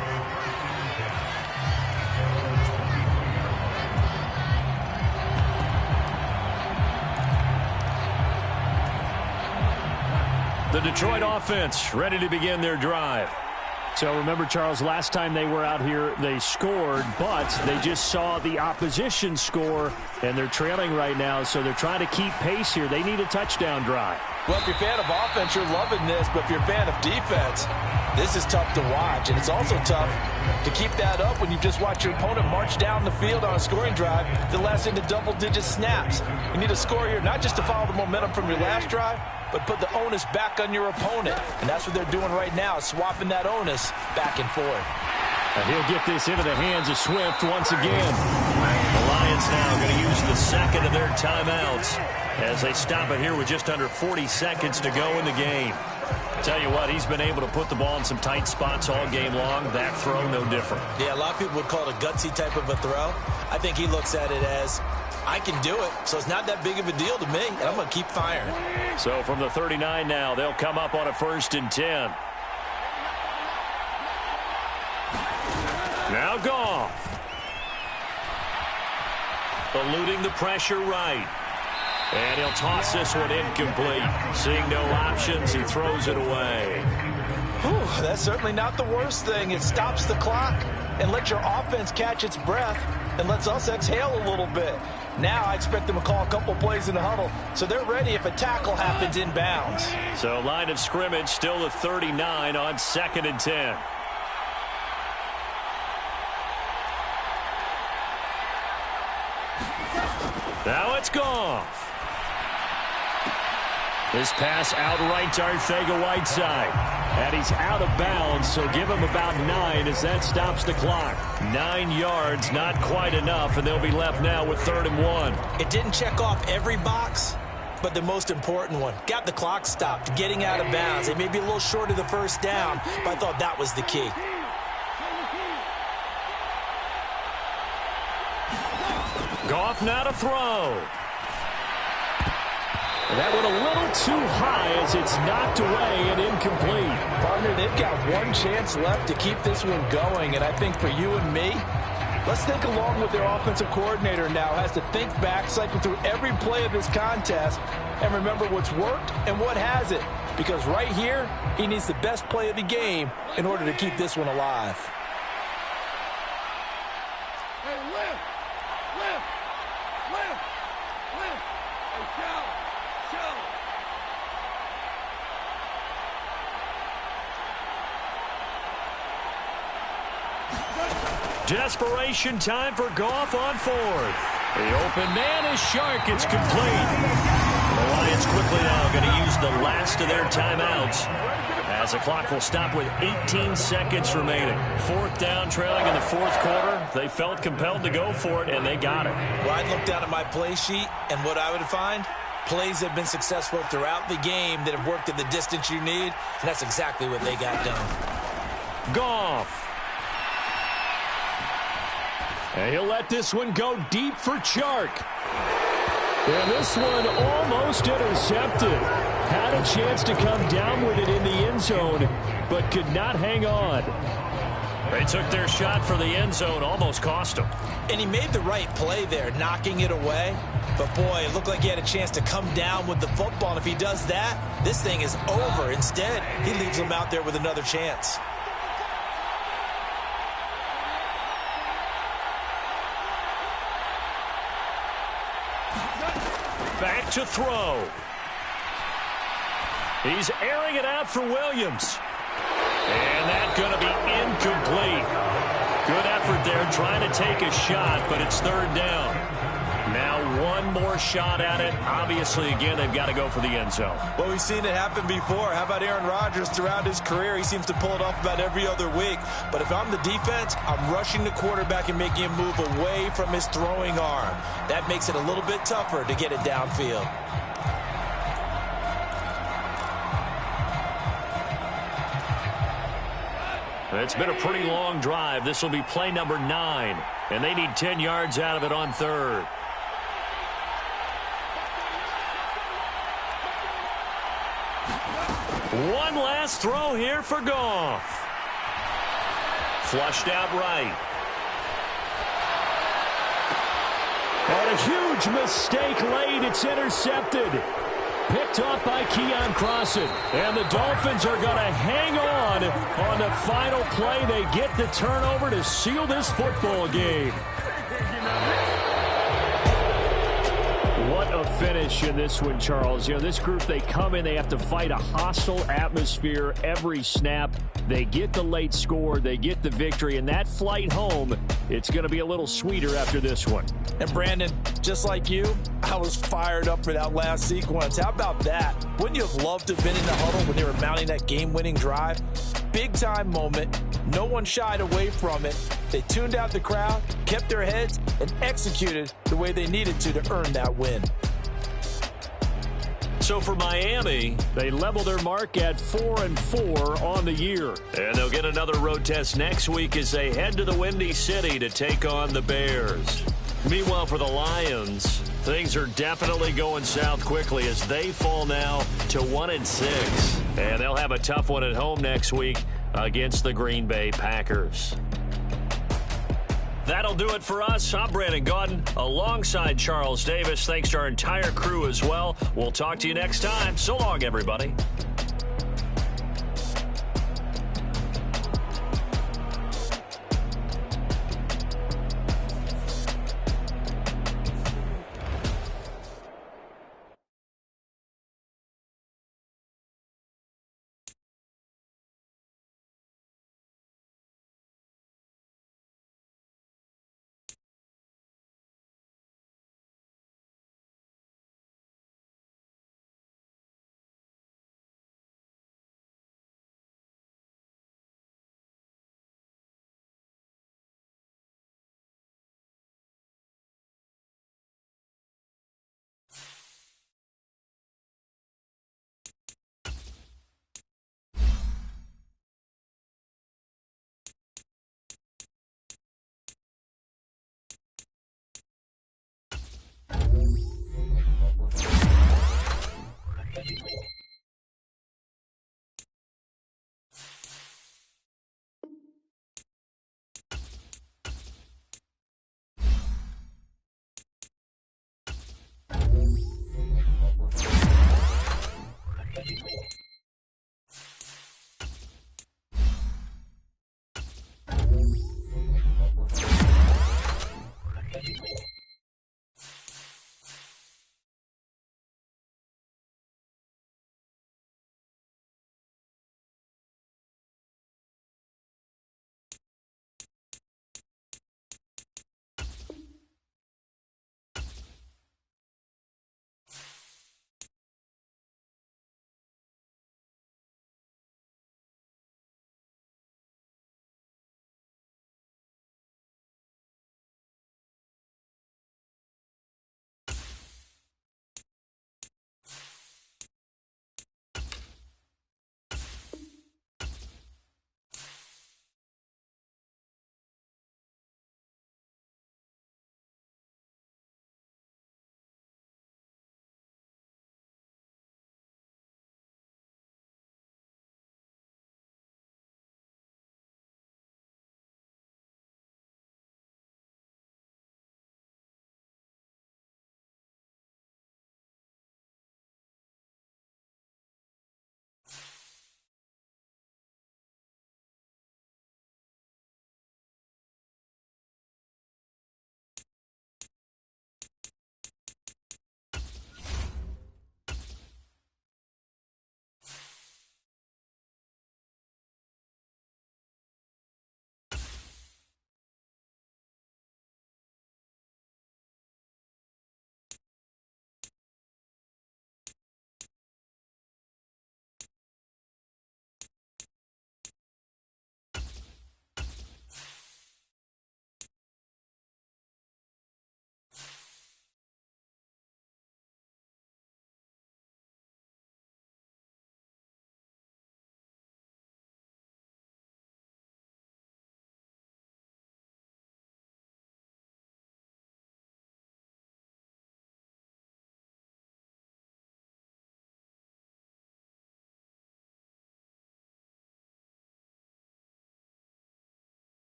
[SPEAKER 1] The Detroit offense ready to begin their drive. So remember, Charles, last time they were out here, they scored, but they just saw the opposition score, and they're trailing right now, so they're trying to keep pace here. They need a touchdown drive.
[SPEAKER 3] Well, if you're a fan of offense, you're loving this, but if you're a fan of defense, this is tough to watch, and it's also tough to keep that up when you just watch your opponent march down the field on a scoring drive that lasts into double-digit snaps. You need a score here, not just to follow the momentum from your last drive, but put the onus back on your opponent. And that's what they're doing right now, swapping that onus back and forth.
[SPEAKER 1] And he'll get this into the hands of Swift once again. The Lions now going to use the second of their timeouts as they stop it here with just under 40 seconds to go in the game. Tell you what, he's been able to put the ball in some tight spots all game long. That throw, no different.
[SPEAKER 2] Yeah, a lot of people would call it a gutsy type of a throw. I think he looks at it as, I can do it, so it's not that big of a deal to me, and I'm going to keep firing.
[SPEAKER 1] So from the 39 now, they'll come up on a 1st and 10. Now Goff. Eluding the pressure right. And he'll toss this one incomplete. Seeing no options, he throws it away.
[SPEAKER 3] Whew, that's certainly not the worst thing. It stops the clock and lets your offense catch its breath and lets us exhale a little bit. Now I expect them to call a couple plays in the huddle, so they're ready if a tackle happens inbounds.
[SPEAKER 1] So line of scrimmage still the 39 on 2nd and 10. Now it's Goff. This pass outright to Arcega-Whiteside. And he's out of bounds, so give him about 9 as that stops the clock. 9 yards, not quite enough, and they'll be left now with 3rd and 1.
[SPEAKER 2] It didn't check off every box, but the most important one. Got the clock stopped, getting out of bounds. It may be a little short of the 1st down, but I thought that was the key.
[SPEAKER 1] Goff now to throw. That went a little too high as it's knocked away and incomplete.
[SPEAKER 3] Partner, they've got one chance left to keep this one going, and I think for you and me, let's think along with their offensive coordinator now. Has to think back, cycle through every play of this contest, and remember what's worked and what hasn't. Because right here, he needs the best play of the game in order to keep this one alive.
[SPEAKER 1] Desperation time for Goff on fourth. The open man is Shark. It's complete. The Lions quickly now going to use the last of their timeouts as the clock will stop with 18 seconds remaining. Fourth down, trailing in the fourth quarter. They felt compelled to go for it, and they got it.
[SPEAKER 2] Well, I'd look down at my play sheet, and what I would find, plays have been successful throughout the game that have worked at the distance you need, and that's exactly what they got done.
[SPEAKER 1] Goff. And he'll let this one go deep for Chark. And this one almost intercepted. Had a chance to come down with it in the end zone, but could not hang on. They took their shot for the end zone, almost cost him.
[SPEAKER 2] And he made the right play there, knocking it away. But, boy, it looked like he had a chance to come down with the football. And if he does that, this thing is over. Instead, he leaves him out there with another chance.
[SPEAKER 1] Back to throw. He's airing it out for Williams. And that's going to be incomplete. Good effort there trying to take a shot, but it's third down. Now one more shot at it. Obviously, again, they've got to go for the end zone.
[SPEAKER 2] Well, we've seen it happen before. How about Aaron Rodgers throughout his career? He seems to pull it off about every other week. But if I'm the defense, I'm rushing the quarterback and making him move away from his throwing arm. That makes it a little bit tougher to get it downfield.
[SPEAKER 1] It's been a pretty long drive. This will be play number 9, and they need 10 yards out of it on third. One last throw here for Goff. Flushed out right. And a huge mistake late. It's intercepted. Picked off by Keon Crossan. And the Dolphins are going to hang on the final play. They get the turnover to seal this football game. What a finish in this one, Charles. You know, this group, they come in, they have to fight a hostile atmosphere every snap. They get the late score, they get the victory, and that flight home, it's going to be a little sweeter after this one.
[SPEAKER 3] And Brandon, just like you, I was fired up for that last sequence. How about that? Wouldn't you have loved to have been in the huddle when they were mounting that game-winning drive? Big-time moment. No one shied away from it. They tuned out the crowd, kept their heads, and executed the way they needed to earn that win.
[SPEAKER 1] So for Miami, they level their mark at 4-4 on the year. And they'll get another road test next week as they head to the Windy City to take on the Bears. Meanwhile, for the Lions, things are definitely going south quickly as they fall now to 1-6. And they'll have a tough one at home next week against the Green Bay Packers. That'll do it for us. I'm Brandon Gaudin alongside Charles Davis. Thanks to our entire crew as well. We'll talk to you next time. So long, everybody.